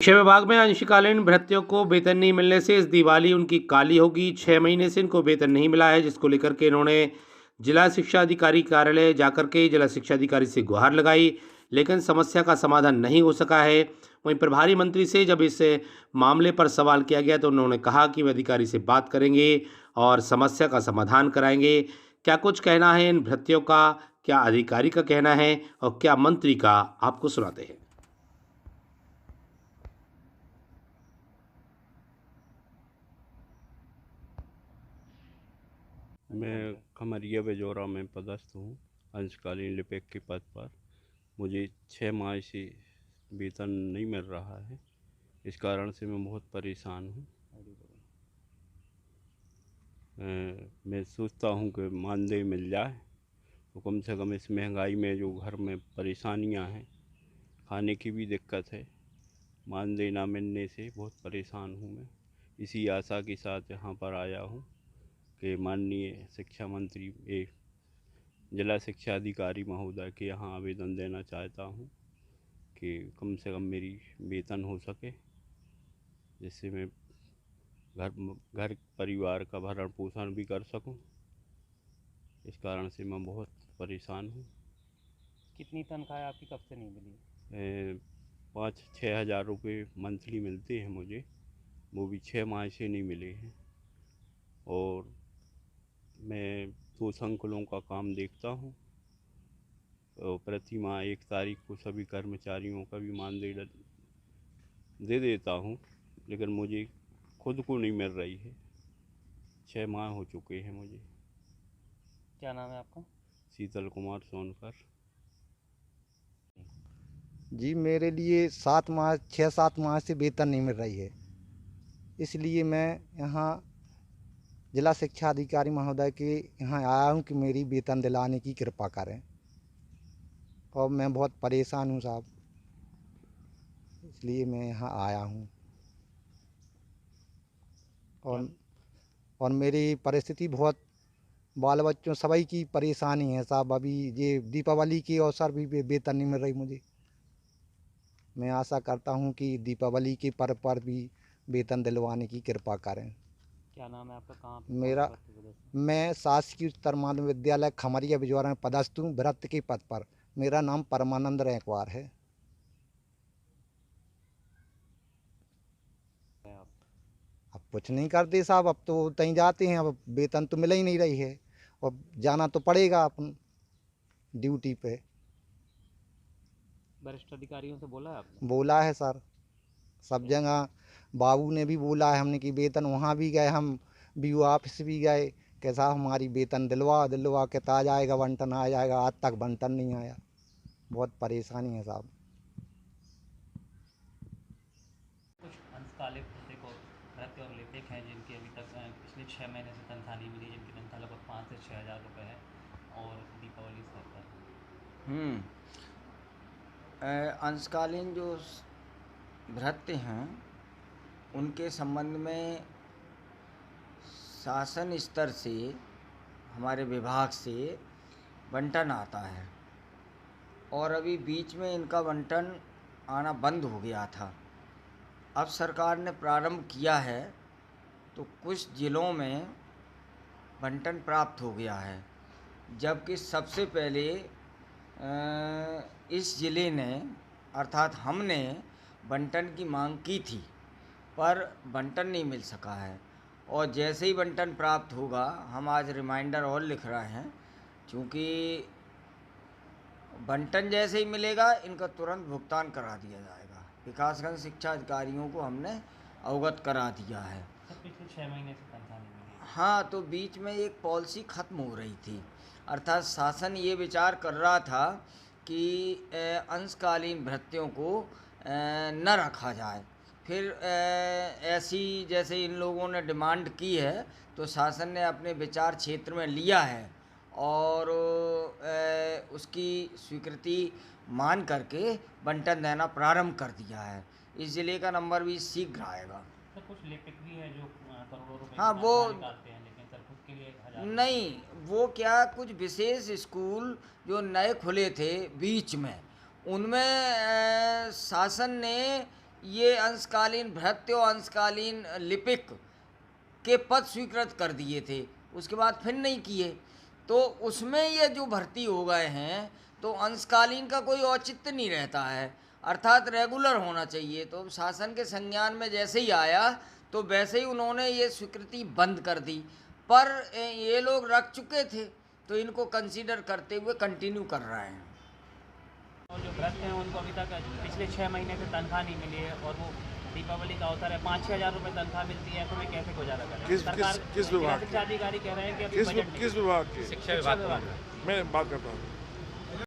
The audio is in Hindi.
शिक्षा विभाग में अंशकालीन भृत्यों को वेतन नहीं मिलने से इस दिवाली उनकी काली होगी। 6 महीने से इनको वेतन नहीं मिला है, जिसको लेकर के इन्होंने जिला शिक्षा अधिकारी कार्यालय जाकर के जिला शिक्षा अधिकारी से गुहार लगाई, लेकिन समस्या का समाधान नहीं हो सका है। वहीं प्रभारी मंत्री से जब इस मामले पर सवाल किया गया तो उन्होंने कहा कि वे अधिकारी से बात करेंगे और समस्या का समाधान कराएंगे। क्या कुछ कहना है इन भृत्यों का, क्या अधिकारी का कहना है और क्या मंत्री का, आपको सुनाते हैं। मैं खमरिया बेजोरा में पदस्थ हूँ, अंशकालीन लिपिक के पद पर। मुझे 6 माह से वेतन नहीं मिल रहा है। इस कारण से मैं बहुत परेशान हूँ। मैं सोचता हूँ कि मानदेय मिल जाए तो कम से कम इस महंगाई में जो घर में परेशानियाँ हैं, खाने की भी दिक्कत है, मानदेय ना मिलने से बहुत परेशान हूँ मैं। इसी आशा के साथ यहाँ पर आया हूँ कि माननीय शिक्षा मंत्री जिला शिक्षा अधिकारी महोदय के यहाँ आवेदन देना चाहता हूँ कि कम से कम मेरी वेतन हो सके, जिससे मैं घर परिवार का भरण पोषण भी कर सकूं। इस कारण से मैं बहुत परेशान हूँ। कितनी तनख्वाह आपकी कब से नहीं मिली? 5-6 हज़ार रुपये मंथली मिलते हैं मुझे, वो भी 6 माह से नहीं मिले हैं। और मैं 2 संकुलों का काम देखता हूँ और प्रति माह 1 तारीख को सभी कर्मचारियों का भी मानदेय दे देता हूँ, लेकिन मुझे खुद को नहीं मिल रही है। 6 माह हो चुके हैं मुझे। क्या नाम है आपका? शीतल कुमार सोनकर। जी, मेरे लिए 6-7 माह से वेतन नहीं मिल रही है, इसलिए मैं यहाँ जिला शिक्षा अधिकारी महोदय के यहाँ आया हूँ कि मेरी वेतन दिलाने की कृपा करें। और मैं बहुत परेशान हूँ साहब, इसलिए मैं यहाँ आया हूँ। और मेरी परिस्थिति बहुत, बाल बच्चों सभी की परेशानी है साहब। अभी ये दीपावली के अवसर भी वेतन नहीं मिल रही मुझे। मैं आशा करता हूँ कि दीपावली के पर्व पर भी वेतन दिलवाने की कृपा करें। क्या नाम है आपका? कहाँ पे? मेरा मैं शासकीय उच्चतर माध्यमिक विद्यालय खमरिया बिजवारा में पदस्थ हूँ, भृत्य के पद पर। मेरा नाम परमानंद रैकवार है। अब कुछ नहीं करते साहब, अब तो कहीं जाते हैं, अब वेतन तो मिल ही नहीं रही है और जाना तो पड़ेगा अपन ड्यूटी पे। वरिष्ठ अधिकारियों से बोला है आपने? बोला है सर, सब जगह बाबू ने भी बोला है हमने कि वेतन, वहाँ भी गए हम, बीओ ऑफिस भी गए कि साहब हमारी वेतन दिलवा के आ जाएगा, बंटन आ जाएगा। आज तक बंटन नहीं आया। बहुत परेशानी है साहब। कुछ अंशकालिक देखो भृत्य और लिपिक हैं जिनकी अभी तक पिछले 6 महीने से तनख्वाह नहीं मिली, जिनकी तनख्वाह लगभग 5 से 6 हज़ार रुपये है और दीपावली से पर अंशकालीन जो भृत्य हैं उनके संबंध में शासन स्तर से हमारे विभाग से बंटन आता है और अभी बीच में इनका बंटन आना बंद हो गया था। अब सरकार ने प्रारंभ किया है तो कुछ ज़िलों में बंटन प्राप्त हो गया है, जबकि सबसे पहले इस ज़िले ने अर्थात हमने बंटन की मांग की थी, पर बंटन नहीं मिल सका है। और जैसे ही बंटन प्राप्त होगा, हम आज रिमाइंडर और लिख रहे हैं, क्योंकि बंटन जैसे ही मिलेगा इनका तुरंत भुगतान करा दिया जाएगा। विकासखंड शिक्षा अधिकारियों को हमने अवगत करा दिया है। पिछले 6 महीने से तनख्वाह नहीं मिली। हाँ, तो बीच में एक पॉलिसी ख़त्म हो रही थी, अर्थात शासन ये विचार कर रहा था कि अंशकालीन भृत्यों को न रखा जाए। फिर ऐसी जैसे इन लोगों ने डिमांड की है तो शासन ने अपने विचार क्षेत्र में लिया है और उसकी स्वीकृति मान करके बंटन देना प्रारंभ कर दिया है। इस ज़िले का नंबर भी शीघ्र आएगा। सर कुछ लिपिक भी है जो करोड़ों रुपए हाँ, की वो तनख्वाह निकालते हैं, लेकिन सर खुद के लिए 1000 नहीं, वो क्या कुछ विशेष स्कूल जो नए खुले थे बीच में, उनमें शासन ने ये अंशकालीन भृत्य और अंशकालीन लिपिक के पद स्वीकृत कर दिए थे, उसके बाद फिर नहीं किए। तो उसमें ये जो भर्ती हो गए हैं तो अंशकालीन का कोई औचित्य नहीं रहता है, अर्थात रेगुलर होना चाहिए। तो शासन के संज्ञान में जैसे ही आया तो वैसे ही उन्होंने ये स्वीकृति बंद कर दी, पर ये लोग रख चुके थे तो इनको कंसीडर करते हुए कंटिन्यू कर रहे हैं। और जो भ्रष्ट हैं उनको अभी तक पिछले 6 महीने से तनख्वाह नहीं मिली है, और वो दीपावली का अवसर है, 5-6 हज़ार रुपये तनख्वाह मिलती है, तो वे कैसे गुजारा करें? किस विभाग शिक्षा अधिकारी कह रहे हैं कि अभी बजट नहीं- किस विभाग की? शिक्षा विभाग मैं बात करता हूँ।